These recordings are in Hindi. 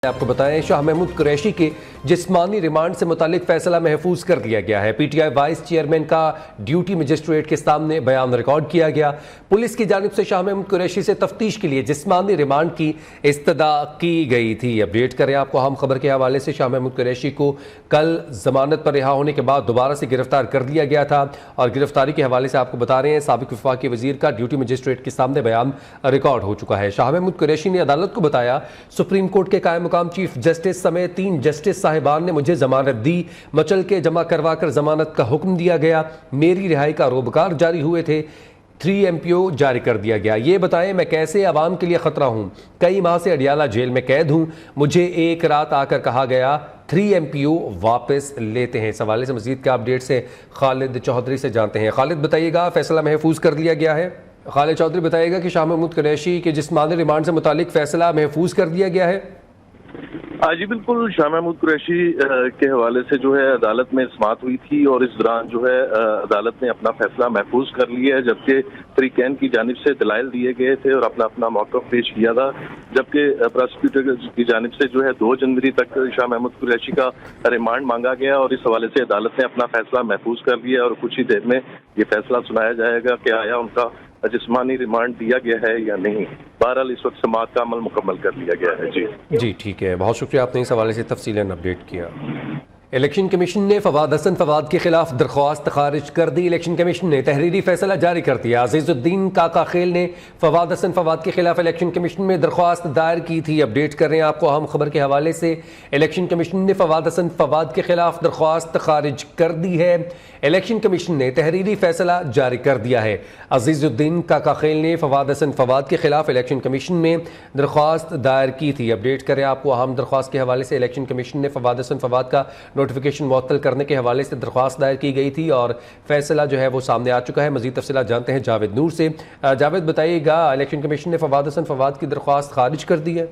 आपको बताएं, शाह महमूद कुरैशी के जिस्मानी रिमांड से मुतालिक फैसला महफूज कर दिया गया है। पीटीआई वाइस चेयरमैन का ड्यूटी मजिस्ट्रेट के सामने बयान रिकॉर्ड किया गया। पुलिस की जानिब से शाह महमूद कुरैशी से तफ्तीश के लिए जिस्मानी रिमांड की इस्तदा की गई थी। अपडेट करें आपको अहम खबर के हवाले से। शाह महमूद कुरैशी को कल जमानत पर रिहा होने के बाद दोबारा से गिरफ्तार कर लिया गया था और गिरफ्तारी के हवाले से आपको बता रहे हैं साबिक वफाकी वजीर का ड्यूटी मजिस्ट्रेट के सामने बयान रिकॉर्ड हो चुका है। शाह महमूद कुरैशी ने अदालत को बताया, सुप्रीम कोर्ट के कायम मुकाम चीफ जस्टिस समेत 3 जस्टिस साहिबान ने मुझे जमानत दी, मचल के जमा करवा कर जमानत का हुक्म दिया गया, मेरी रिहाई का रोबकार जारी हुए थे, 3 MPO जारी कर दिया गया। ये बताएं मैं कैसे आवाम के लिए खतरा हूं, कई माह से अडियाला जेल में कैद हूं, मुझे एक रात आकर कहा गया 3 MPO वापस लेते हैं। इस हवाले से मजीद का अपडेट से खालिद चौधरी से जानते हैं। खालिद बताइएगा, फैसला महफूज कर लिया गया है। खालिद चौधरी बताइएगा कि शाह महमूद कुरैशी के जिस्मानी रिमांड से मुतालिक फैसला महफूज कर दिया गया है। जी बिल्कुल, शाह महमूद कुरैशी के हवाले से जो है अदालत में समाअत हुई थी और इस दौरान जो है अदालत ने अपना फैसला महफूज कर लिया है, जबकि तरीकैन की जानिब से दलाइल दिए गए थे और अपना मौक़िफ़ पेश किया था। जबकि प्रोसिक्यूटर की जानिब से जो है 2 जनवरी तक शाह महमूद कुरैशी का रिमांड मांगा गया और इस हवाले से अदालत ने अपना फैसला महफूज कर लिया और कुछ ही देर में ये फैसला सुनाया जाएगा कि आया उनका जिस्मानी रिमांड दिया गया है या नहीं। बहरहाल इस वक्त समाअत का अमल मुकम्मल कर लिया गया है। जी ठीक है, बहुत शुक्रिया, आपने इस हवाले से तफसीलन अपडेट किया। इलेक्शन कमीशन ने फवाद हसन फवाद के खिलाफ दरख्वास्त खारिज कर दी। इलेक्शन कमीशन ने तहरीरी फैसला जारी कर दिया। अजीजुद्दीन काका खेल ने फवाद हसन फवाद के खिलाफ इलेक्शन कमीशन में दरख्वास्त दायर की थी। अपडेट कर रहे हैं आपको अहम खबर के हवाले से। इलेक्शन कमीशन ने फवाद हसन फवाद के खिलाफ दरख्वास्त खारिज कर दी है। इलेक्शन कमीशन ने तहरीरी फैसला जारी कर दिया है। अजीजुद्दीन काका खेल ने फवाद हसन फवाद के खिलाफ इलेक्शन कमीशन में दरख्वास्त दायर की थी। अपडेट करें आपको अहम दरख्वास्त के हवाले से। इलेक्शन कमीशन ने फवाद हसन फवाद का नोटिफिकेशन मुअत्तल करने के हवाले से दरख्वास्त दायर की गई थी और फैसला जो है वो सामने आ चुका है। मजीद तफसीलात जानते हैं जावेद नूर से। जावेद बताइएगा, इलेक्शन कमीशन ने फवाद हसन फवाद की दरख्वास्त खारिज कर दी है।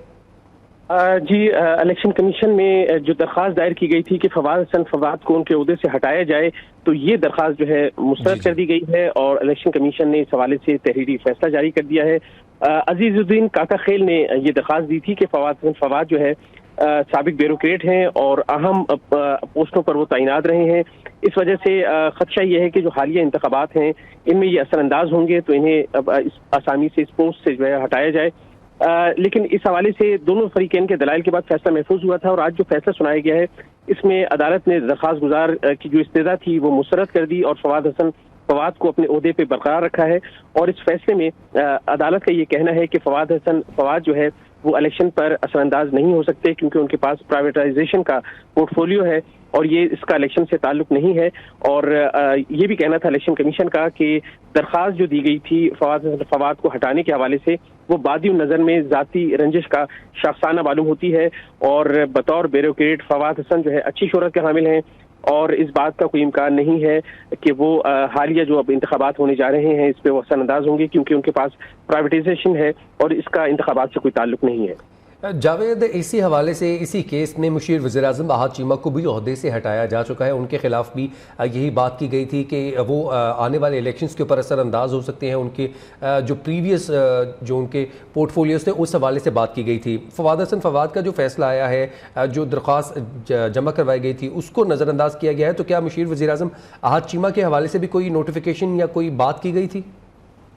जी, इलेक्शन कमीशन में जो दरख्वास्त दायर की गई थी कि फवाद हसन फवाद को उनके ओहदे से हटाया जाए, तो ये दरख्वास्त जो है मुस्तरद कर दी गई है और इलेक्शन कमीशन ने इस हवाले से तहरीरी फैसला जारी कर दिया है। अजीजुद्दीन काका खेल ने ये दरख्वास्त दी थी कि फवाद हसन फवाद जो है साबिक ब्यूरोक्रेट हैं और अहम पोस्टों पर वो तैनात रहे हैं। इस वजह से खदशा ये है कि जो हालिया इंतखाबात हैं इनमें ये असरअंदाज होंगे, तो इन्हें अब इस आसानी से इस पोस्ट से जो है हटाया जाए। लेकिन इस हवाले से दोनों फरीकैन के दलाइल के बाद फैसला महफूज हुआ था और आज जो फैसला सुनाया गया है इसमें अदालत ने दरख्वास्त गुजार की जो इस्तदा थी वो मुस्तरद कर दी और फवाद हसन फवाद को अपने ओहदे पे बरकरार रखा है। और इस फैसले में अदालत का ये कहना है कि फवाद हसन फवाद जो है वो इलेक्शन पर असरअंदाज नहीं हो सकते क्योंकि उनके पास प्राइवेटाइजेशन का पोर्टफोलियो है और ये इसका इलेक्शन से ताल्लुक नहीं है। और ये भी कहना था इलेक्शन कमीशन का कि दरख्वास्त जो दी गई थी फवाद को हटाने के हवाले से वो बादी नज़र में ज़ाती रंजिश का शाखसाना मालूम होती है और बतौर ब्यूरोक्रेट फवाद हसन जो है अच्छी शोहरत के हामिल हैं और इस बात का कोई इम्कान नहीं है कि वो हालिया जो अब इंतखाबात होने जा रहे हैं इस पर वो असरअंदाज होंगे क्योंकि उनके पास प्राइवेटाइजेशन है और इसका इंतखाबात से कोई ताल्लुक नहीं है। जावेद, इसी हवाले से इसी केस में मुशीर वज़ीर-ए-आज़म आहद चीमा को भी ओहदे से हटाया जा चुका है। उनके खिलाफ भी यही बात की गई थी कि वो आने वाले इलेक्शंस के ऊपर असरअंदाज हो सकते हैं। उनके जो प्रीवियस जो उनके पोर्टफोलियोज थे उस हवाले से बात की गई थी। फवाद हसन फवाद का जो फैसला आया है, जो दरख्वास्त जमा करवाई गई थी उसको नज़रअंदाज किया गया है, तो क्या मुशीर वज़ीर-ए-आज़म आहद चीमा के हवाले से भी कोई नोटिफिकेशन या कोई बात की गई थी?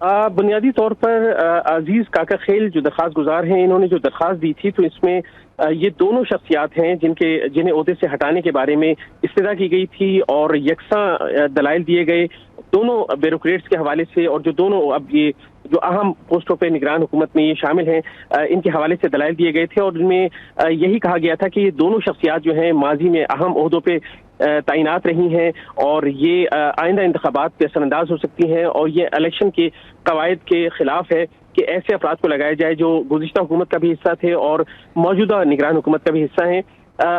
बुनियादी तौर पर अजीज काका खेल जो दरख्वास्त गुजार हैं इन्होंने जो दरख्वास्त दी थी तो इसमें ये दोनों शख्सियात हैं जिन्हें ओहदे से हटाने के बारे में इस्तदा की गई थी और यकसा दलाइल दिए गए दोनों ब्यूरोक्रेट्स के हवाले से और जो दोनों अब ये जो अहम पोस्टों पे निगरान हुकूमत में ये शामिल हैं इनके हवाले से दलाइल दिए गए थे और इनमें यही कहा गया था कि ये दोनों शख्सियात जो हैं माजी में अहम ओहदों पे तैनात रही हैं और ये आइंदा इंतखाबात पे असरअंदाज हो सकती हैं और ये इलेक्शन के कवायद के खिलाफ है कि ऐसे अफराद को लगाया जाए जो गुज़िश्ता हुकूमत का भी हिस्सा थे और मौजूदा निगरान हुकूमत का भी हिस्सा हैं।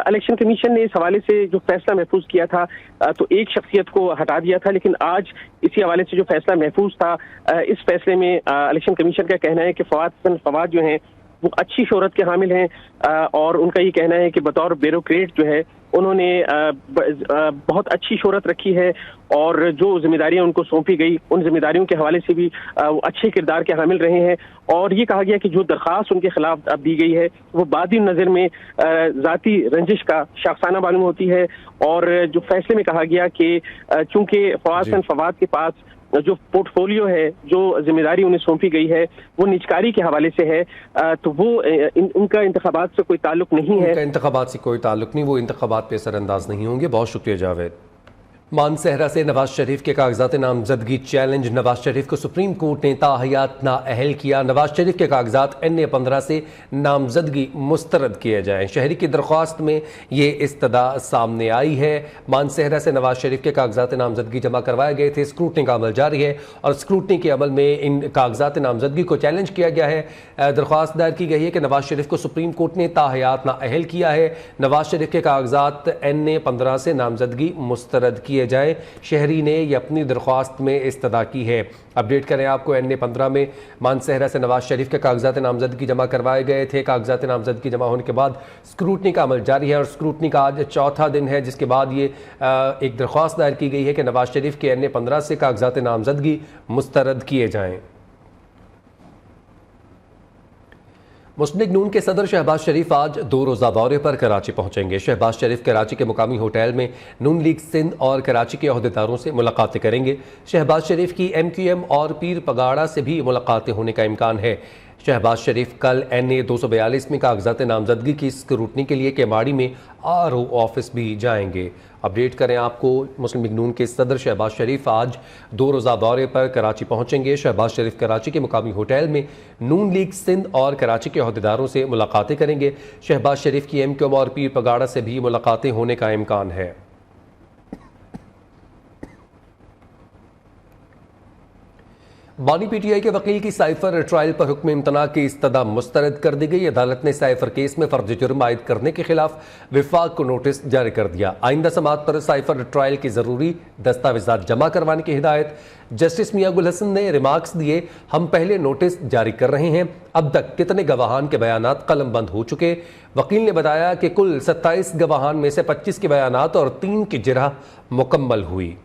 इलेक्शन कमीशन ने इस हवाले से जो फैसला महफूज किया था तो एक शख्सियत को हटा दिया था, लेकिन आज इसी हवाले से जो फैसला महफूज था इस फैसले में इलेक्शन कमीशन का कहना है कि फवाद हसन फवाद जो हैं वो अच्छी शोहरत के हामिल हैं और उनका ये कहना है कि बतौर ब्यूरोक्रेट जो है उन्होंने बहुत अच्छी शोहरत रखी है और जो जिम्मेदारियां उनको सौंपी गई उन जिम्मेदारियों के हवाले से भी अच्छे किरदार के हामिल रहे हैं। और ये कहा गया कि जो दरख्वास्त उनके खिलाफ अब दी गई है वो बादी नज़र में ज़ाती रंजिश का शख्साना मालूम होती है। और जो फैसले में कहा गया कि चूंकि फवाद हसन फवाद के पास जो पोर्टफोलियो है, जो जिम्मेदारी उन्हें सौंपी गई है वो निजकारी के हवाले से है, तो वो उनका इंतखाबात से कोई ताल्लुक नहीं है। उनका इंतखाबात से कोई ताल्लुक नहीं, वो इंतखाबात पे असरअंदाज नहीं होंगे। बहुत शुक्रिया जावेद। मानसहरा से नवाज शरीफ के कागजात नामजदगी चैलेंज, नवाज शरीफ को सुप्रीम कोर्ट ने ताहयात नाअहल किया। नवाज शरीफ के कागजात NA-15 से नामजदगी मुस्तरद किए जाएं। शहरी की दरख्वास्त में ये इस्तदा सामने आई है। मानसहरा से नवाज शरीफ के कागजात नामजदगी जमा करवाए गए थे। स्क्रूटनी का अमल जारी है और स्क्रूटनी के अमल में इन कागजात नामजदगी को चैलेंज किया गया है। दरख्वास्त दायर की गई है कि नवाज शरीफ को सुप्रीम कोर्ट ने ताहयात नाअहल किया है। नवाज शरीफ के कागजात NA-15 से नामजदगी मुस्तरद किए जाए। शहरी ने यह अपनी दरख्वास्त में इस्तदा की है। अपडेट करें आपको, NA-15 में मानसहरा से नवाज शरीफ के कागजात नामजदगी जमा करवाए गए थे। कागजात नामजदगी जमा होने के बाद स्क्रूटनी का अमल जारी है और स्क्रूटनी का आज चौथा दिन है, जिसके बाद ये एक दरख्वास्त दायर की गई है कि नवाज शरीफ के NA-15 से कागजात नामजदगी मुस्तरद किए जाएं। मुस्लिम लीग नून के सदर शहबाज शरीफ आज 2 रोज़ा दौरे पर कराची पहुंचेंगे। शहबाज शरीफ कराची के मुकामी होटल में नून लीग सिंध और कराची के अहदेदारों से मुलाकातें करेंगे। शहबाज शरीफ की MQM और पीर पगाड़ा से भी मुलाकातें होने का इम्कान है। शहबाज शरीफ कल NA-242 में कागजात नामजदगी की स्क्रूटनी के लिए केमाड़ी में RO ऑफिस भी जाएंगे। अपडेट करें आपको, मुस्लिम लीग नून के सदर शहबाज शरीफ आज 2 रोज़ा दौरे पर कराची पहुंचेंगे। शहबाज शरीफ कराची के मुकामी होटल में नून लीग सिंध और कराची के अहदेदारों से मुलाकातें करेंगे। शहबाज शरीफ की MQM और पीर पगाड़ा से भी मुलाकातें होने का इम्कान है। बानी PTI के वकील की साइफर ट्रायल पर हुक्म इम्तना की इस्तदा मुस्तरद कर दी गई। अदालत ने साइफर केस में फर्ज जुर्म आयद करने के खिलाफ विफाक को नोटिस जारी कर दिया। आइंदा समात पर साइफर ट्रायल की जरूरी दस्तावेजात जमा करवाने की हिदायत। जस्टिस मियां गुल हसन ने रिमार्क्स दिए, हम पहले नोटिस जारी कर रहे हैं, अब तक कितने गवाहान के बयानात कलमबंद हो चुके। वकील ने बताया कि कुल 27 गवाहान में से 25 के बयानात और 3 की जिरह मुकम्मल हुई।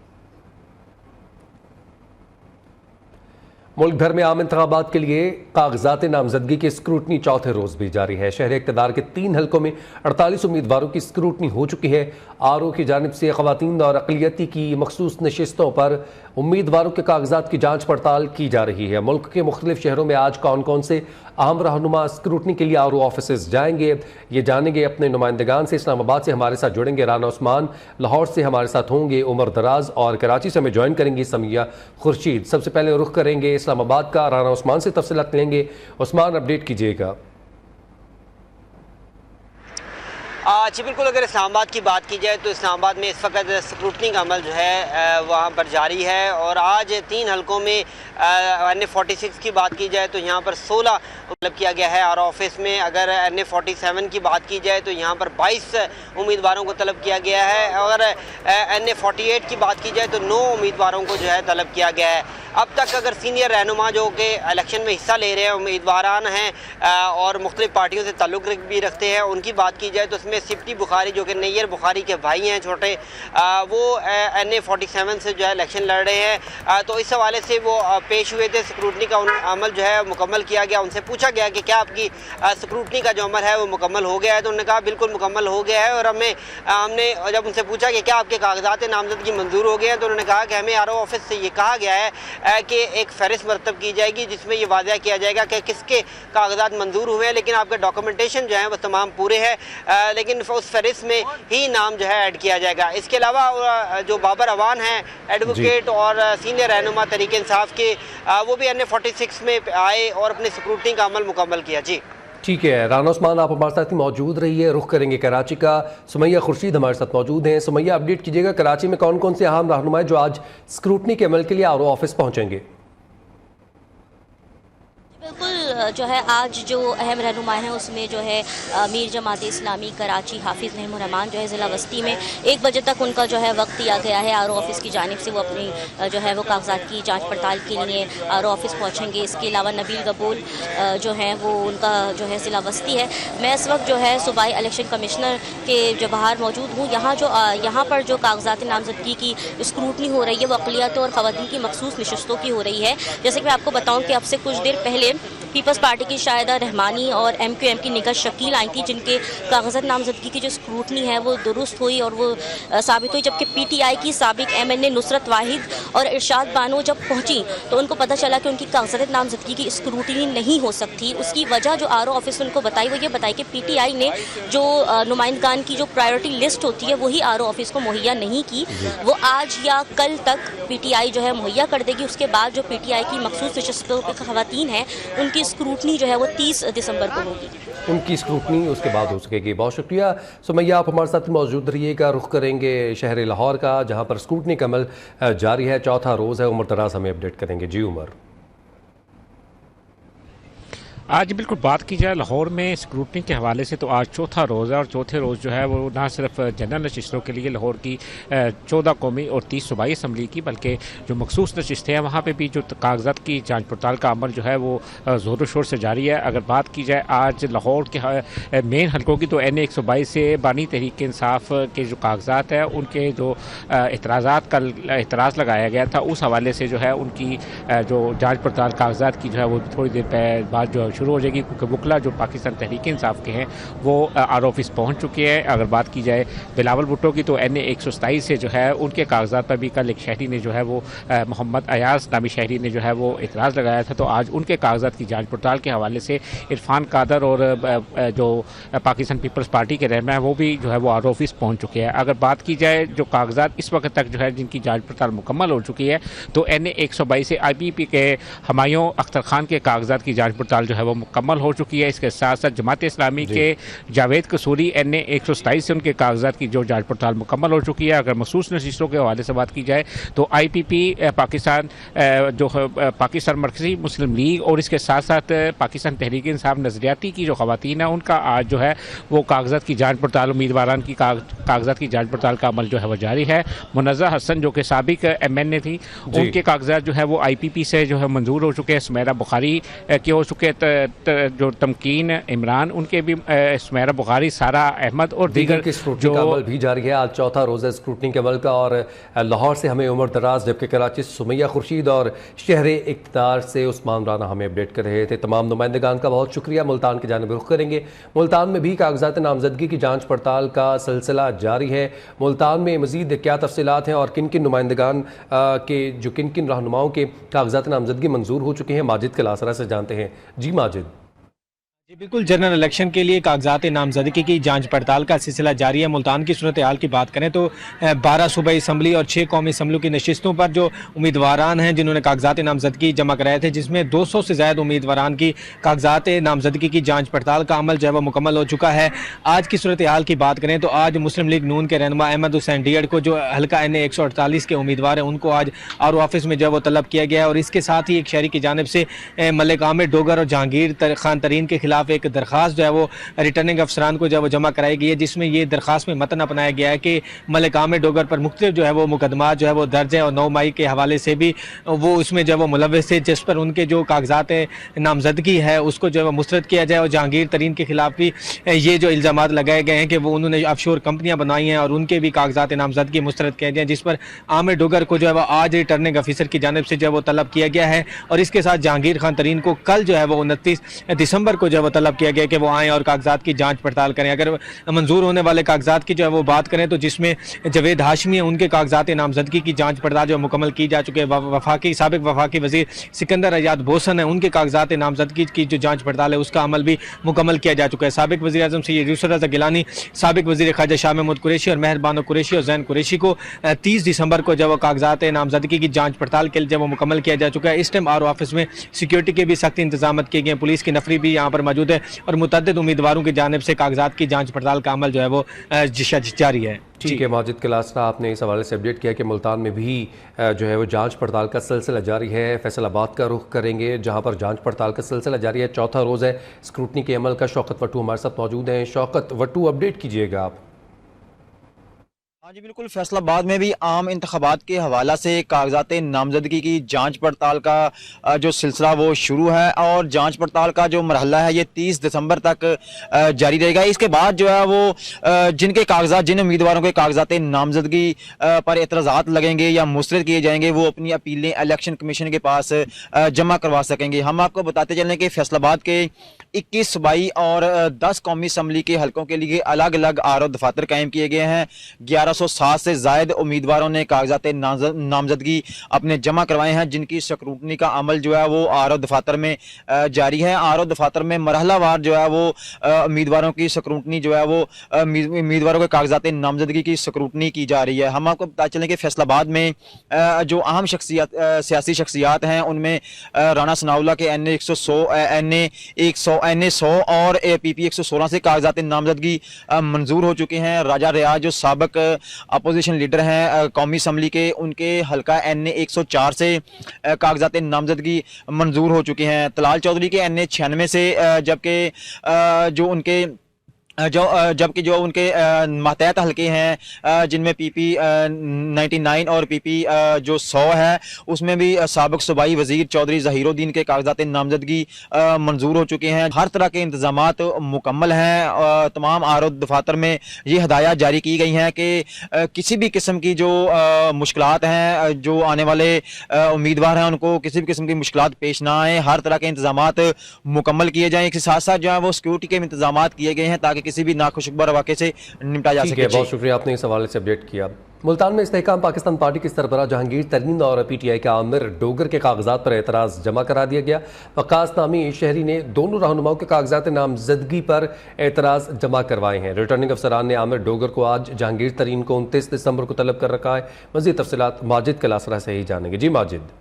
मुल्क भर में आम इंतखाबात के लिए कागजात नामजदगी की स्क्रूटनी चौथे रोज भी जारी है। शहर इक़्तिदार के 3 हलकों में 48 उम्मीदवारों की स्क्रूटनी हो चुकी है। RO की जानिब से ख़वातीन और अक़लियती की मखसूस नशिस्तों पर उम्मीदवारों के कागजात की जांच पड़ताल की जा रही है। मुल्क के मुख्तलिफ शहरों में आज कौन कौन से अहम रहनुमा स्क्रूटनी के लिए RO ऑफिस जाएंगे, ये जानेंगे अपने नुमाइंदगान से। इस्लामाबाद से हमारे साथ जुड़ेंगे राना उस्मान, लाहौर से हमारे साथ होंगे उमर दराज और कराची से हमें ज्वाइन करेंगी समिया खुर्शीद। सबसे पहले रुख करेंगे इस्लामाबाद का, राना उस्मान से तफसीलात लेंगे। उस्मान, अपडेट कीजिएगा। जी बिल्कुल, अगर इस्लामाबाद की बात की जाए तो इस्लामाबाद में इस वक्त स्क्रूटनी का अमल जो है वहाँ पर जारी है और आज 3 हलकों में NA-46 की बात की जाए तो यहाँ पर 16 मतलब किया गया है और ऑफिस में अगर NA-47 की बात की जाए तो यहाँ पर 22 उम्मीदवारों को तलब किया गया है और NA-48 की बात की जाए तो 9 उम्मीदवारों को जो है तलब किया गया है। अब तक अगर सीनियर रहनुमा जो कि इलेक्शन में हिस्सा ले रहे हैं, उम्मीदवारान हैं और मुख्तलिफ पार्टियों से ताल्लुक़ भी रखते हैं, उनकी बात की जाए तो उसमें सिप्टी बुखारी जो कि नैयर बुखारी के भाई हैं छोटे, वो NA-47 से जो है इलेक्शन लड़ रहे हैं। तो इस हवाले से वो पेश हुए थे। स्क्रूटनी का अमल जो है मुकम्मल किया गया। उनसे पूछा गया कि क्या आपकी स्क्रूटनी का जो अमल है वो मुकम्मल हो गया है, तो उन्होंने कहा बिल्कुल मुकम्मल हो गया है। और हमने जब उनसे पूछा कि क्या आपके कागजात नामजदगी मंजूर हो गए हैं, तो उन्होंने कहा कि हमें RO ऑफिस से ये कहा गया है कि एक फहरिस्त मरतब की जाएगी जिसमें ये वाज़ह किया जाएगा कि किसके कागजात मंजूर हुए हैं, लेकिन आपके डॉक्यूमेंटेशन जो है वो तमाम पूरे हैं, लेकिन उस फहरिस्त में ही नाम जो है ऐड किया जाएगा। इसके अलावा जो बाबर अवान हैं एडवोकेट और सीनियर रहनुमा तहरीक इंसाफ के, वो भी NA-46 में आए और अपनी स्क्रूटनी का अमल मुकम्मल किया। जी ठीक है, राना उस्मान आप हमारे साथ मौजूद रही है। रुख करेंगे कराची का, सुमैया खुर्शीद हमारे साथ मौजूद हैं। सुमैया, अपडेट कीजिएगा, कराची में कौन कौन से अहम रहनुमा जो आज स्क्रूटनी के अमल के लिए RO ऑफिस पहुंचेंगे? बिल्कुल जो है आज जो अहम रहनुमा हैं उसमें जो है मीर जमात इस्लामी कराची हाफिज़ रहमान जो है ज़िला वस्ती में 1 बजे तक उनका जो है वक्त दिया गया है। आर ओ ऑफिस की जानिब से वो अपनी जो है वो कागजात की जांच पड़ताल के लिए आर ओ ऑफिस पहुँचेंगे। इसके अलावा नबील गबूल जो हैं वो उनका जो है ज़िला वस्ती है। मैं इस वक्त जो है सूबाई इलेक्शन कमिश्नर के जो बाहर मौजूद हूँ। यहाँ पर जो कागजात नामजदगी की स्क्रूटनी हो रही है वो अक़लियत और ख़वातीन की मखसूस नशिस्तों की हो रही है। जैसे कि मैं आपको बताऊँ कि अब से कुछ देर पहले पीपल्स पार्टी की शायदा रहमानी और MQM की निगाह शकील आई थी, जिनके कागजात नामजदगी की जो स्क्रूटनी है वो दुरुस्त हुई और वो साबित हुई। जबकि PTI की साबिक MNA नुसरत वाहिद और इरशाद बानो जब पहुंची तो उनको पता चला कि उनकी कागजात नामजदगी की स्क्रूटनी नहीं हो सकती। उसकी वजह जो RO ऑफिस उनको बताई वो ये बताई कि PTI ने जो नुमाइंदगान की जो प्रायोरिटी लिस्ट होती है वही RO ऑफिस को मुहैया नहीं की। वो आज या कल तक PTI जो है मुहैया कर देगी। उसके बाद जो PTI की मखसूस नशिस्तों की ख़वातीन हैं उनकी स्क्रूटनी जो है वो 30 दिसंबर को होगी। उनकी स्क्रूटनी उसके बाद हो सकेगी। बहुत शुक्रिया सुमैया, आप हमारे साथ मौजूद रहिएगा। रुख करेंगे शहर लाहौर का, जहां पर स्क्रूटनी का अमल जारी है, चौथा रोज़ है। उमर दराज हमें अपडेट करेंगे। जी उमर। आज बिल्कुल बात की जाए लाहौर में स्क्रूटनी के हवाले से तो आज चौथा रोज़ है और चौथे रोज़ जो है वो ना सिर्फ जनरल नशिस्तों के लिए लाहौर की 14 कौमी और 30 सूबाई असम्बली की, बल्कि जो मखसूस नशिस्तें हैं वहाँ पे भी जो कागजात की जांच पड़ताल का अमल जो है वो ज़ोर शोर से जारी है। अगर बात की जाए आज लाहौर के मेन हलकों की तो NA 122 से बानी तहरीक इंसाफ के जो कागजात हैं उनके जो एतराज़ात कल एतराज़ लगाया गया था उस हवाले से जो है उनकी जो जाँच पड़ताल कागजात की जो है वो थोड़ी देर बाद जो शुरू हो जाएगी, क्योंकि वकला जो पाकिस्तान तहरीक इंसाफ के हैं वो आर ऑफिस पहुंच चुके हैं। अगर बात की जाए बिलावल भुट्टो की तो NA 127 से जो है उनके कागजात पर भी कल एक शहरी ने जो है वो मोहम्मद अयाज नामी शहरी ने जो है वो इतराज़ लगाया था। तो आज उनके कागजात की जांच पड़ताल के हवाले से इरफान कादर और जो पाकिस्तान पीपल्स पार्टी के रहनुमा है वो भी जो है वो आर ऑफिस पहुँच चुके हैं। अगर बात की जाए जो कागजात इस वक्त तक जो है जिनकी जाँच पड़ताल मुकम्मल हो चुकी है तो NA 122 से IPP के हुमायूं अख्तर खान के कागजात की जाँच पड़ताल जो है वो मुकम्मल हो चुकी है। इसके साथ साथ जमात इस्लामी के जावेद कसूरी NA 127 से उनके कागजात की जो जांच पड़ताल मुकम्मल हो चुकी है। अगर मखसूस नशिस्तों के हवाले से बात की जाए तो IPP पाकिस्तान जो पाकिस्तान मरकज़ी मुस्लिम लीग और इसके साथ साथ पाकिस्तान तहरीक इंसाफ नज़रियाती की जो ख़वातीन है उनका आज जो है वो कागजात की जाँच पड़ताल उम्मीदवारान की कागजात की जाँच पड़ताल का अमल जो है वह जारी है। मुनज़्ज़ा हसन जो कि साबिक MNA थी उनके कागजात जो है वो IPP से जो है मंजूर हो चुके हैं। सुमेरा बुखारी के हो चुके जो तमकीन इमरान उनके भी सुमेरा बुखारी, सारा अहमद और दीगर की स्क्रूटनी का अमल भी जारी है। आज चौथा रोज़ है स्क्रूटनी के अमल का। और लाहौर से हमें उमर दराज, जबकि कराची से सुमैया खुर्शीद और शहर इक़्तिदार से उस्मान राना हमें अपडेट कर रहे थे। तमाम नुमाइंदगान का बहुत शुक्रिया। मुल्तान की जानिब रुख करेंगे। मुल्तान में भी कागजात नामजदगी की जाँच पड़ताल का सिलसिला जारी है। मुल्तान में मज़ीद क्या तफसीलात हैं और किन किन नुमाइंदगान के जो किन किन रहनुमाओं के कागजात नामजदगी मंजूर हो चुके हैं, माजिद कलासरा से जानते हैं। जी माजिद। जी बिल्कुल, जनरल इलेक्शन के लिए कागजात नामजदगी की जांच पड़ताल का सिलसिला जारी है। मुल्तान की सूरत हाल की बात करें तो 12 सूबाई असम्बली और 6 कौमी असम्बलियों की नशिस्तों पर जो उम्मीदवारान हैं जिन्होंने कागजात नामजदगी जमा कराए थे, जिसमें 200 से ज़्यादा उम्मीदवारान की कागजात नामजदगी की जाँच पड़ताल का अमल जो है वह मुकम्मल हो चुका है। आज की सूरत हाल की बात करें तो आज मुस्लिम लीग नून के रहनुमा अहमद हुसैन डीएड को जो हल्का NA 148 के उम्मीदवार हैं उनको आज आर ऑफिस में जो है वो तलब किया गया है। और इसके साथ ही एक शहरी की जानिब से मलिक आमिर डोगर और जहांगीर खान तरीन के खिलाफ एक दरख्वास्त जो है वो रिटर्निंग अफसरान को जो है वो जमा कराई गई है, जिसमें ये दरख्वास्त में मतन अपनाया गया है कि मलिक आमिर डोगर पर मुख्तलिफ जो है वो मुकदमा जो है वो दर्ज है और 9 मई के हवाले से भी वो उसमें जो है वो मुलव्वस थे, जिस पर उनके जो कागजात नामजदगी है उसको जो है वो मुस्तरद किया जाए। और जहांगीर तरीन के खिलाफ भी ये जो इल्ज़ाम लगाए गए हैं कि वो उन्होंने ऑफशोर कंपनियाँ बनाई हैं और उनके भी कागजात नामजदगी मुस्तरद किए जाए, जिस पर आमिर डोगर को जो है वो आज रिटर्निंग ऑफिसर की जानिब से जो है वो तलब किया गया है। और इसके साथ जहांगीर खान तरीन को कल जो है वो 29 दिसंबर को जो है वो तलब किया गया कि वो आएँ और कागजात की जांच पड़ताल करें। अगर मंजूर होने वाले कागजात की जो है वो बात करें तो जिसमें जवेद हाशमी है उनके कागजात नामजदगी की जांच पड़ताल जो मुकम्मल की जा चुकी है। साबिक वफाकी वजीर सिकंदर अयाद बोसन है, उनके कागजात नामजदगी की जो जांच पड़ताल है उसका अमल भी मुकम्मल किया जा चुका है। साबिक वज़ीर आज़म सैयद यूसुफ रज़ा गिलानी, साबिक वज़ीर ख़ारजा शाह महमूद कुरैशी और मेहरबान कुरैशी और जैन कुरैशी को 30 दिसंबर को जब वो कागजात नामजदगी की जाँच पड़ताल के लिए जब वो मुकम्मल किया जा चुका है। इस टाइम आर ऑफिस में सिक्योरिटी के भी सख्त इंतजाम किए गए हैं। पुलिस की नफरी भी यहाँ पर मौजूद है और मुतअद्दिद उम्मीदवारों की जानिब से कागजात की जाँच पड़ताल का अमल जो है वो जारी है। ठीक है माजिद क्लासरा, आपने इस हवाले से अपडेट किया कि मुल्तान में भी जो है वो जांच पड़ताल का सिलसिला जारी है। फैसलाबाद का रुख करेंगे जहां पर जांच पड़ताल का सिलसिला जारी है, चौथा रोज़ है स्क्रूटनी के अमल का। शौकत वट्टू हमारे साथ मौजूद हैं। शौकत वट्टू, अपडेट कीजिएगा आप। हाँ जी बिल्कुल, फैसलाबाद में भी आम इंतखाबात के हवाला से कागजात नामजदगी की जांच पड़ताल का जो सिलसिला वो शुरू है और जांच पड़ताल का जो मरहला है ये 30 दिसंबर तक जारी रहेगा। इसके बाद जो है वो जिनके कागजात, जिन उम्मीदवारों के कागजात नामजदगी पर एतराज़ात लगेंगे या मुस्तरद किए जाएंगे वो अपनी अपीलें इलेक्शन कमीशन के पास जमा करवा सकेंगे। हम आपको बताते चलें कि फैसलाबाद के 21 सूबाई और 10 कौमी असम्बली के हलकों के लिए अलग अलग आर दफातर कायम किए गए हैं। 1107 से जायद उम्मीदवारों ने कागजात नामजदगी अपने जमा करवाए हैं, जिनकी स्क्रूटनी का अमल जो है वो आर दफातर में जारी है। आर दफातर में मरहलावार जो है वो उम्मीदवारों की स्क्रूटनी जो है वो उम्मीदवारों के कागजात नामजदगी की स्क्रूटनी की जा रही है। हम आपको बता चलें कि फैसलाबाद में जो अहम सियासी शख्सियात हैं उनमें राना सनाउल्लाह के NA 100 और PP 116 से कागजात नामजदगी मंजूर हो चुके हैं। राजा रियाज जो साबिक अपोजिशन लीडर हैं कौमी असम्बली के, उनके हल्का NA 104 से कागजात नामजदगी मंजूर हो चुके हैं। तलाल चौधरी के NA 96 से जबकि जो उनके मातहत हल्के हैं जिनमें PP 99 और PP जो 100 है उसमें भी साबिक सूबाई वजीर चौधरी ज़हीरुद्दीन के कागजात नामजदगी मंजूर हो चुके हैं। हर तरह के इंतजामात मुकम्मल हैं। तमाम आर दफातर में ये हदायत जारी की गई हैं कि किसी भी किस्म की जो मुश्किलात हैं, जो आने वाले उम्मीदवार हैं उनको किसी भी किस्म की मुश्किलात पेश ना आए, हर तरह के इंतजामात मुकम्मल किए जाएँ। इसके साथ साथ जो है वो सिक्योरिटी के इंतजामात किए गए हैं ताकि किसी भी नाखुशगवार वाक़े से निपटा जा सके। बहुत शुक्रिया, आपने इस हवाले से अपडेट किया। मुल्तान में इस्तेहकाम पाकिस्तान पार्टी के सरबराह जहांगीर तरीन और PTI के आमिर डोगर के कागजात पर एतराज़ जमा करा दिया गया। वकास नामी शहरी ने दोनों रहनुमाओं के कागजात नामजदगी पर एतराज़ जमा करवाए हैं। रिटर्निंग अफसरान ने आमिर डोगर को आज, जहांगीर तरीन को 29 दिसंबर को तलब कर रखा है। मज़ीद तफसीलात माजिद क्लासरा से ही जानेंगे। जी माजिद।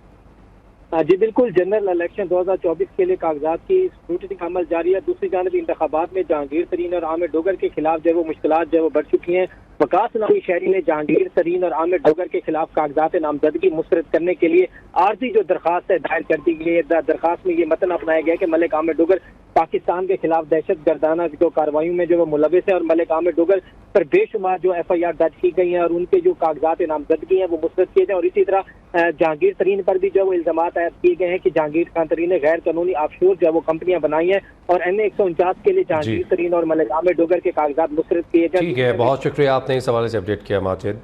जी बिल्कुल, जनरल इलेक्शन 2024 के लिए कागजात की स्क्रूटनी का अमल जारी है। दूसरी जानब इंतखाबात में जहांगीर तरीन और आमिर डोगर के खिलाफ जो है वो मुश्किलात जो है वो बढ़ चुकी हैं। वकास नामी शहरी ने जहांगीर तरीन और आमिर डोगर के खिलाफ कागजात नामजदगी मुस्तरद करने के लिए आर्जी जो दरखास्त है दायर कर दी गई है। दरखास्त में ये मतन अपनाया गया कि मलिक आमिर डोगर पाकिस्तान के खिलाफ दहशत गर्दाना जो कार्रवाई में जो वो मुलविस है और मलिक आमिर डोगर पर बेशुमार जो FIR दर्ज की गई हैं और उनके जो कागजात नामजदगी हैं वो मुस्तरद किए जाए। और इसी तरह जहांगीर तरीन पर भी जो है वो इल्जामात आयद किए गए हैं कि जहांगीर खान तरीन ने गैर कानूनी ऑफशोर जो है वो कंपनियां बनाई हैं और NA 149 के लिए जहांगीर तरीन और मलिक आमिर डोगर के कागजात मुस्तरद किए जाए। ठीक है, बहुत शुक्रिया, आपने इस हवाले से अपडेट किया माजिद।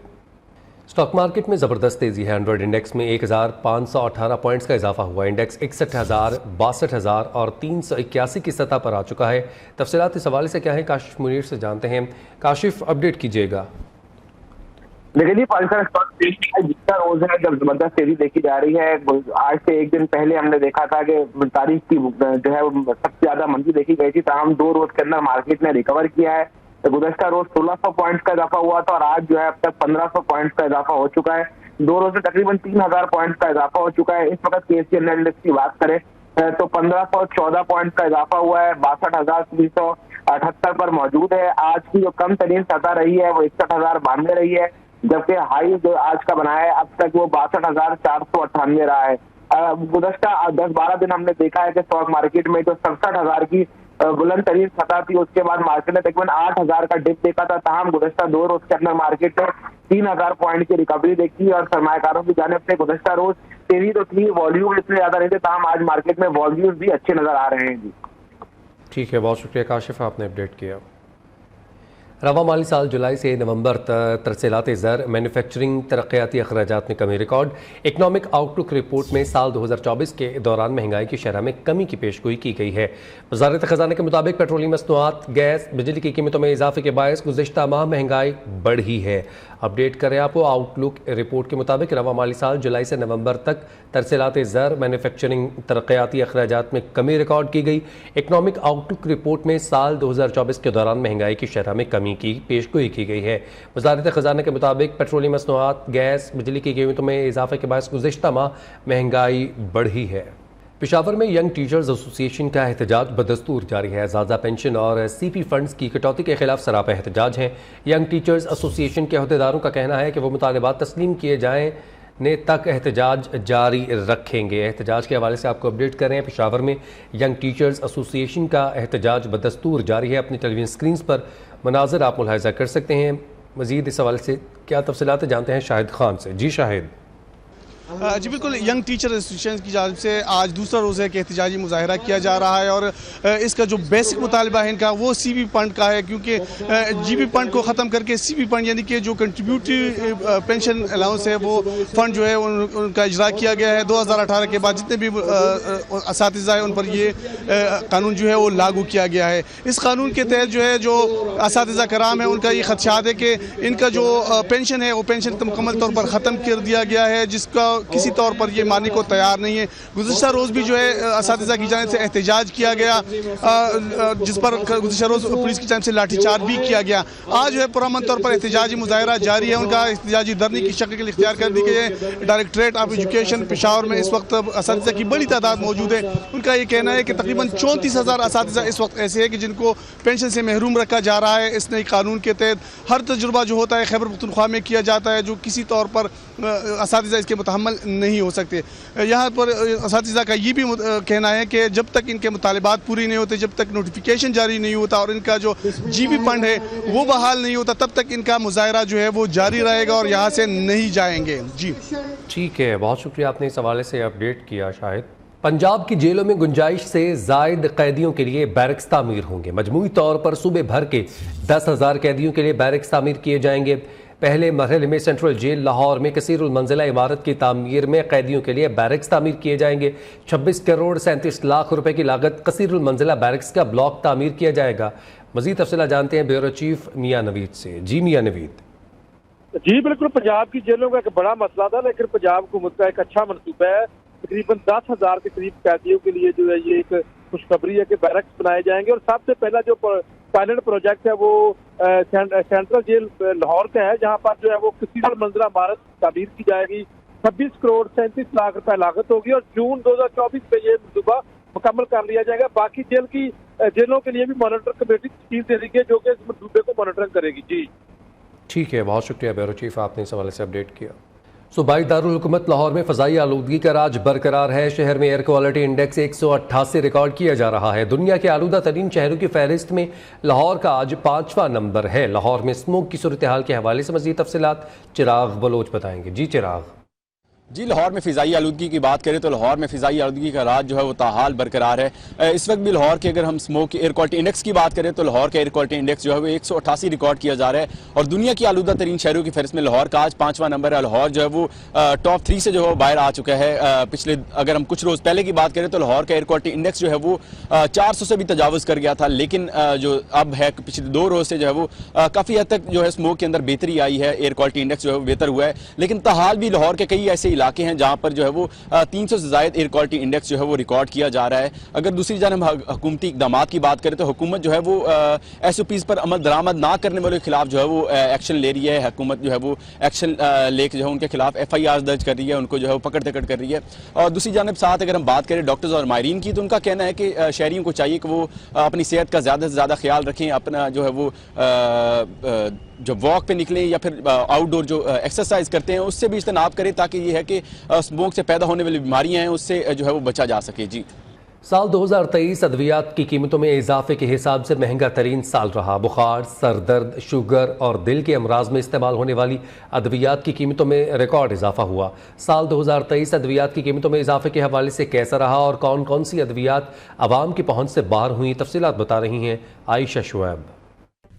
स्टॉक मार्केट में ज़बरदस्त तेज़ी है। 100 इंडेक्स में 1518 पॉइंट्स का इजाफा हुआ। इंडेक्स 61,000, 62,000 और 381 की सतह पर आ चुका है। तफसीलात इस हवाले से क्या है, काशिफ मुनीर से जानते हैं। काशिफ, अपडेट कीजिएगा। देखिए जी, पाकिस्तान स्टॉक एक्सचेंज का जितना रोज है जब जबरदस्त तेजी देखी जा रही है। आज से एक दिन पहले हमने देखा था कि तारीख की जो है सबसे ज्यादा मंदी देखी गई थी, तमाम 2 रोज के अंदर मार्केट ने रिकवर किया है। तो गुज़श्ता रोज 1600 पॉइंट्स का इजाफा हुआ था और आज जो है अब तक 1500 पॉइंट्स का इजाफा हो चुका है। 2 रोज में तकरीबन 3000 पॉइंट्स का इजाफा हो चुका है। इस वक्त KSE इंडेक्स की बात करें तो 1514 पॉइंट्स का इजाफा हुआ है, 62,378 पर मौजूद है। आज की जो कम तरीन सतह रही है वो 61,092 रही है, जबकि हाई जो आज का बना है अब तक वो 62,498 रहा है। गुज़श्ता 10-12 दिन हमने देखा है कि स्टॉक मार्केट में जो 67,000 की बुलंद तरीन सतह थी, उसके बाद मार्केट ने तकरीबन 8,000 का डिप देखा था। तमाम गुज़श्ता 2 रोज के अंदर मार्केट ने 3,000 पॉइंट की रिकवरी देखी और सरमायाकारों की जानिब से गुज़श्ता रोज तेजी तो थी, वॉल्यूम इतने ज्यादा नहीं थे, तमाम आज मार्केट में वॉल्यूम भी अच्छे नजर आ रहे हैं। जी ठीक है, बहुत शुक्रिया काशिफ, आपने अपडेट किया। रवा माली साल जुलाई से नवंबर तरसीलात ज़र, मैन्युफैक्चरिंग, तरक्याती अखराजात में कमी रिकॉर्ड। इकनॉमिक आउटलुक रिपोर्ट में साल 2024 के दौरान महंगाई की शरह में कमी की पेशगोई की गई है। वज़ारत ख़ज़ाना के मुताबिक पेट्रोलियम मसनूआत, गैस, बिजली की कीमतों में इजाफे के बायस गुज़िश्ता माह महंगाई बढ़ी है। अपडेट करें आपको, आउटलुक रिपोर्ट के मुताबिक रवा माली साल जुलाई से नवंबर तक तरसीलात ज़र, मैन्युफैक्चरिंग, तरक्याती अखराजात में कमी रिकॉर्ड की गई। इकनॉमिक आउटलुक रिपोर्ट में साल 2024 के दौरान महंगाई की शरह में कमी की पेशगोई की गई है। वज़ारत ख़ज़ाना के मुताबिक पेट्रोलियम मसनूआत, गैस, बिजली की कीमतों में इजाफे के बायस गुज़िश्ता माह महंगाई बढ़ी है। पेशावर में यंग टीचर्स एसोसिएशन का एहतजाज बदस्तूर जारी है। ज़्यादा पेंशन और सीपी फंड्स की कटौती के खिलाफ सरापा एहतजाज है। यंग टीचर्स एसोसिएशन के अहदेदारों का कहना है कि वो मुतालबात तस्लीम किए जाएँ ने तक एहतजाज जारी रखेंगे। एहतजाज के हवाले से आपको अपडेट कर रहे हैं। पेशावर में यंग टीचर्स एसोसिएशन का एहतजाज बदस्तूर जारी है। अपनी टेलीविजन स्क्रीन पर मनाजर आप मुलाहिजा कर सकते हैं। मजीद इस हवाले से क्या तफसीलात जानते हैं शाहिद खान से। जी शाहिद। जी बिल्कुल, यंग टीचर एसोसिएशन की जानिब से आज दूसरा रोज़ है कि एहतजाजी मुजाहरा किया जा रहा है और इसका जो बेसिक मुतालबा है इनका वो सीपी फंड का है, क्योंकि जीपी फंड को ख़त्म करके सीपी फंड यानी कि जो कंट्रीब्यूटरी पेंशन अलाउंस है वो फंड जो है उनका इजरा किया गया है। 2018 के बाद जितने भी असातिज़ा है उन पर ये कानून जो है वो लागू किया गया है। इस कानून के तहत जो है जो असातिज़ा कराम है उनका ये खदशात है कि इनका जो पेंशन है वो पेंशन मुकम्मल तौर पर ख़त्म कर दिया गया है, जिसका किसी तौर पर ये मानने को तैयार नहीं है। गुज़िश्ता रोज़ भी जो है असातिज़ा की जानिब से एहतजाज किया गया, जिस पर गुज़िश्ता रोज़ पुलिस की जानिब से लाठीचार्ज भी किया गया। आज जो है पुरअमन तौर पर एहतजाजी मुजाहरा जारी है। उनका एहतजाजी धरने की शक्ल के लिए इख्तियार कर दी गई है। डायरेक्टरेट ऑफ एजुकेशन पेशावर में इस वक्त असातिज़ा की बड़ी तादाद मौजूद है। उनका ये कहना है कि तकरीबन 34,000 असातिज़ा इस वक्त ऐसे है कि जिनको पेंशन से महरूम रखा जा रहा है। इस नई कानून के तहत हर तजुर्बा जो होता है खैबर पख्तूनख्वा में किया जाता है, जो किसी तौर पर असातिज़ा इसके मुतहम्मल नहीं हो सकते। यहाँ पर असातिज़ा का ये भी कहना है कि जब तक इनके मुतालिबात पूरी नहीं होते, जब तक नोटिफिकेशन जारी नहीं होता और इनका जो जीबी फंड है वो बहाल नहीं होता, तब तक इनका मुजाहरा जो है वो जारी रहेगा और यहाँ से नहीं जाएंगे। जी ठीक है, बहुत शुक्रिया आपने इस हवाले से अपडेट किया शाहिद। पंजाब की जेलों में गुंजाइश से जायद कैदियों के लिए बैरक्स तामीर होंगे। मजमूई तौर पर सूबे भर के 10,000 कैदियों के लिए बैरक्स तामीर किए जाएंगे। पहले मरहले में सेंट्रल जेल लाहौर में कसीरुल मंजिला इमारत की तामीर में कैदियों के लिए बैरक्स तामीर किए जाएंगे। 26 करोड़ 37 लाख रुपए की लागत कसीरुल मंजिला बैरक्स का ब्लॉक तामीर किया जाएगा। मजीद तफसीला जानते हैं ब्यूरो चीफ मियां नवीद से। जी मियां नवीद। जी बिल्कुल, पंजाब की जेलों का एक बड़ा मसला था, लेकिन पंजाब हुकूमत का एक अच्छा मनसूबा है। तकरीबन 10,000 के करीब कैदियों के लिए जो है ये एक खुशखबरी है कि बैरक्स बनाए जाएंगे। और सबसे पहला जो पायलट प्रोजेक्ट है वो सेंट्रल जेल लाहौर का है, जहां पर जो है वो कसीरुल मंजिला इमारत तामीर की जाएगी। 26 करोड़ 37 लाख रुपए लागत होगी और जून 2024 में ये मनसूबा मुकम्मल कर लिया जाएगा। बाकी जेलों के लिए भी मॉनिटर कमेटी तश्कील दे दी है जो कि इस मनसूबे को मॉनिटरिंग करेगी। जी ठीक है, बहुत शुक्रिया ब्यूरो चीफ, आपने इस हवाले से अपडेट किया। सूबाई दारुल हुकूमत लाहौर में फ़ज़ाई आलूदगी का राज बरकरार है। शहर में एयर क्वालिटी इंडेक्स 188 रिकॉर्ड किया जा रहा है। दुनिया के आलूदा तरीन शहरों की फहरिस्त में लाहौर का आज 5वां नंबर है। लाहौर में स्मोक की सूरत हाल के हवाले से मज़ीद तफसीलात चिराग बलोच बताएंगे। जी चिराग। जी, लाहौर में फ़िज़ाई आलूदगी की बात करें तो लाहौर में फ़िज़ाई आलूदगी का राज जो है वो ताहाल बरकरार है। इस वक्त भी लाहौर के अगर हम स्मोक एयर क्वालिटी इंडेक्स की बात करें तो लाहौर का एयर क्वालिटी इंडेक्स जो है वो 188 रिकॉर्ड किया जा रहा है और दुनिया की आलूदा तरीन शहरों की फहरिस्त में लाहौर का आज 5वां नंबर है। लाहौर जो है वो टॉप 3 से जो है बाहर आ चुका है। पिछले अगर हम कुछ रोज़ पहले की बात करें तो लाहौर का एयर क्वालिटी इंडेक्स जो है वो 400 से भी तजावज़ कर गया था, लेकिन जो अब है पिछले 2 रोज़ से जो है वो काफ़ी हद तक जो है स्मोक के अंदर बेहतरी आई है। एयर क्वालिटी इंडेक्स जो है वो बेहतर हुआ है, लेकिन ताहाल भी लाहौर के कई ऐसे इलाके हैं जहाँ पर जो है वो 300 से ज़ायद एयर क्वालिटी इंडेक्स जो है वो रिकॉर्ड किया जा रहा है। अगर दूसरी जानब हुकूमती इक़दामात की बात करें तो हुकूमत जो है वो SOPs पर अमल दरामद ना करने वालों के खिलाफ जो है वो एक्शन ले रही है। हुकूमत जो है वो एक्शन लेके जो है उनके खिलाफ FIR दर्ज कर रही है, उनको जो है वो पकड़ दकड़ कर रही है। और दूसरी जानब साथ अगर हम बात करें डॉक्टर्स और माहिरीन की तो उनका कहना है कि शहरियों को चाहिए कि वो अपनी सेहत का ज़्यादा से ज़्यादा ख्याल रखें, अपना जो है वो जो वॉक पे निकलें या फिर आउटडोर जो एक्सरसाइज करते हैं उससे भी इज्तनाब करें, ताकि ये है कि स्मोक से पैदा होने वाली बीमारियां हैं उससे जो है वो बचा जा सके। जी, साल 2023 अद्वियात की कीमतों में इजाफे के हिसाब से महंगा तरीन साल रहा। बुखार, सर दर्द, शुगर और दिल के अमराज में इस्तेमाल होने वाली अद्वियात की कीमतों में रिकॉर्ड इजाफा हुआ। साल 2023 अद्वियात की कीमतों में इजाफे के हवाले से कैसा रहा और कौन कौन सी अद्वियात आवाम की पहुंच से बाहर हुई, तफसीलात बता रही हैं आयशा शुएब।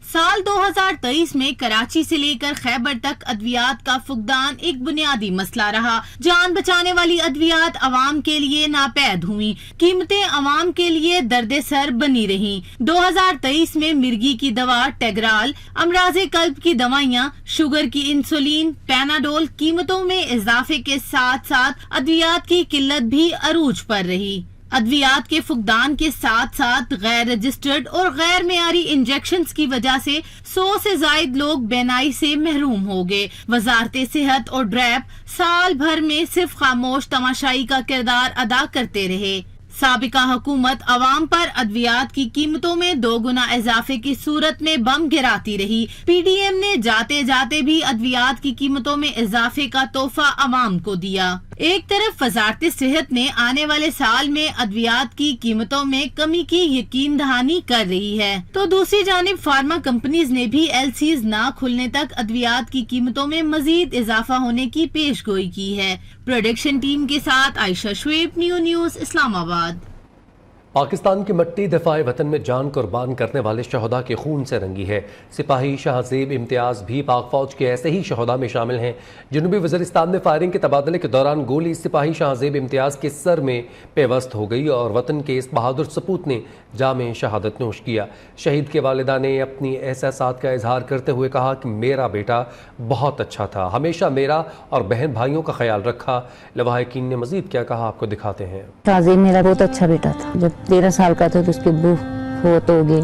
साल 2023 में कराची से लेकर खैबर तक अद्वियात का फुकदान एक बुनियादी मसला रहा। जान बचाने वाली अद्वियात अवाम के लिए नापैद हुई, कीमतें अवाम के लिए दर्द सर बनी रही। 2023 में मिर्गी की दवा टेग्राल, अमराजे कल्ब की दवाइयाँ, शुगर की इंसुलिन, पैनाडोल कीमतों में इजाफे के साथ साथ अद्वियात की किल्लत भी अरूज पर रही। अद्वियात के फुकदान के साथ साथ गैर रजिस्टर्ड और गैर मेयारी इंजेक्शंस की वजह से 100 से जायद लोग बेनाई से महरूम हो गए। वजारत सेहत और ड्रैप साल भर में सिर्फ खामोश तमाशाई का किरदार अदा करते रहे। साबिका हुकूमत अवाम पर अद्वियात की कीमतों में 2 गुना इजाफे की सूरत में बम गिराती रही। PDM ने जाते जाते भी अद्वियात की कीमतों में इजाफे का तोहफा अवाम को दिया। एक तरफ वजारत सेहत ने आने वाले साल में अद्वियात की कीमतों में कमी की यकीन दहानी कर रही है, तो दूसरी जानिब फार्मा कंपनीज ने भी LCs ना खुलने तक अद्वियात की कीमतों में मजीद इजाफा होने की पेशगोई की है। प्रोडक्शन टीम के साथ आयशा शुएब, न्यूज़ इस्लामाबाद। पाकिस्तान की मट्टी दफाए वतन में जान कुर्बान करने वाले शहदा के खून से रंगी है। सिपाही शाहजेब इम्तियाज भी पाक फौज के ऐसे ही शहदा में शामिल हैं। जनूबी वज़ीरिस्तान में फायरिंग के तबादले के दौरान गोली सिपाही शाहजेब इम्तियाज के सर में पेवस्त हो गई और वतन के इस बहादुर सपूत ने जामे शहादत नोश किया। शहीद के वालिदा ने अपनी एहसासात का इजहार करते हुए कहा कि मेरा बेटा बहुत अच्छा था, हमेशा मेरा और बहन भाइयों का ख्याल रखा। लवाहिकीन ने मजीद क्या कहा, आपको दिखाते हैं। शाहजेब मेरा बहुत अच्छा बेटा था। जब 13 साल का था तो उसकी बहू फोत हो गई।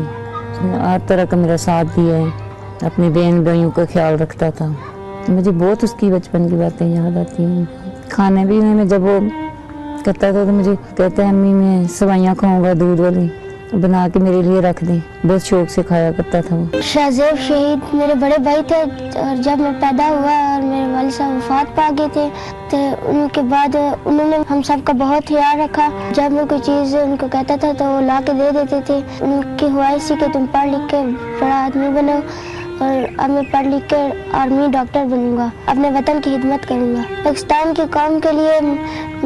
हर तरह का मेरा साथ दिया है, अपने बहन भाइयों का ख्याल रखता था। मुझे बहुत उसकी बचपन की बातें याद आती हैं। खाने भी में जब वो करता था तो मुझे कहता है अम्मी मैं सवाइयाँ खाऊंगा दूध वाली, बना के मेरे लिए रख दें। बहुत शौक से खाया करता था वो। शाहजेब शहीद मेरे बड़े भाई थे और जब मैं पैदा हुआ और मेरे वालिद साहब वफात पा गए थे तो उनके बाद उन्होंने हम सब का बहुत ख्याल रखा। जब मैं कोई चीज़ उनको कहता था तो वो ला के दे देते थे। उनकी ख्वाहिश थी कि तुम पढ़ लिख के बड़ा आदमी बनो और अब मैं पढ़ लिख के आर्मी डॉक्टर बनूंगा, अपने वतन की खिदमत करूंगा। पाकिस्तान की कौम के लिए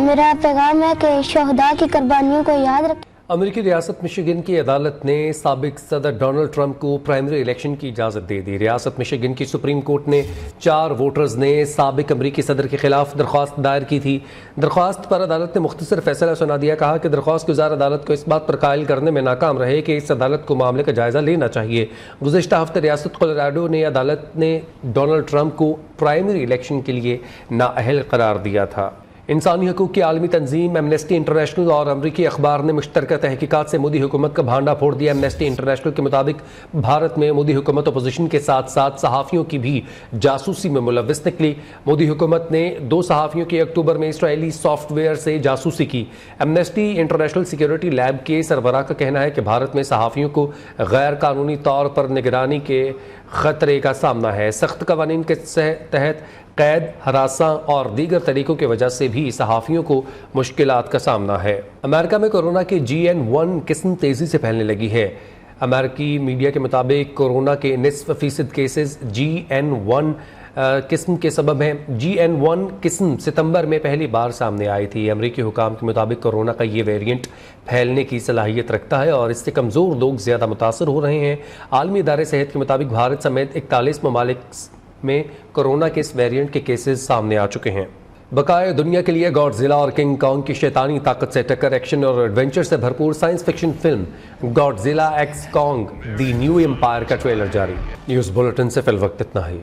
मेरा पैगाम है कि शहदा की कुर्बानियों को याद रखें। अमेरिकी रियासत मिशिगन की अदालत ने साबिक सदर डोनाल्ड ट्रंप को प्राइमरी इलेक्शन की इजाज़त दे दी। रियासत मिशिगन की सुप्रीम कोर्ट ने 4 वोटर्स ने साबिक अमेरिकी सदर के खिलाफ दरख्वास्त दायर की थी। दरख्वास्त पर अदालत ने मुख्तसर फैसला सुना दिया। कहा कि दरख्वास्त गुजार अदालत को इस बात पर कायल करने में नाकाम रहे कि इस अदालत को मामले का जायजा लेना चाहिए। गुज़िश्ता हफ्ते रियासत कोलोराडो ने अदालत ने डोनाल्ड ट्रंप को प्राइमरी इलेक्शन के लिए नाअहल करार दिया था। इंसानी हकूक़ की आलमी तंजीम एमनेस्टी इंटरनेशनल और अमरीकी अखबार ने मुश्तरका तहकीकात से मोदी हुकूमत का भांडा फोड़ दिया। एमनेस्टी इंटरनेशनल के मुताबिक भारत में मोदी हुकूमत अपोजिशन के साथ साथ सहाफ़ियों की भी जासूसी में मुलव्वस निकली। मोदी हुकूमत ने 2 सहाफ़ियों की अक्टूबर में इसराइली सॉफ्टवेयर से जासूसी की। एमनेस्टी इंटरनेशनल सिक्योरिटी लैब के सरबराह का कहना है कि भारत में सहाफ़ियों को गैर कानूनी तौर पर निगरानी के ख़तरे का सामना है। सख्त कवानीन के तहत कैद, हरासा और दीगर तरीकों की वजह से भी सहाफ़ियों को मुश्किलात का सामना है। अमेरिका में कोरोना की GN1 किस्म तेज़ी से फैलने लगी है। अमेरिकी मीडिया के मुताबिक कोरोना के 90% केसेस GN1 किस्म के सबब हैं। GN1 किस्म सितंबर में पहली बार सामने आई थी। अमेरिकी हुकाम के मुताबिक कोरोना का ये वेरिएंट फैलने की सलाहियत रखता है और इससे कमज़ोर लोग ज़्यादा मुतासर हो रहे हैं। आलमी इदारे सेहत के मुताबिक भारत समेत 41 ममालिक में कोरोना के इस वेरिएंट के केसेस सामने आ चुके हैं। बकाया दुनिया के लिए गॉडजिला और किंग कॉन्ग की शैतानी ताकत से टक्कर, एक्शन और एडवेंचर से भरपूर science fiction film Godzilla x Kong the new empire का ट्रेलर जारी। न्यूज़ बुलेटिन से फिल वक्त इतना ही।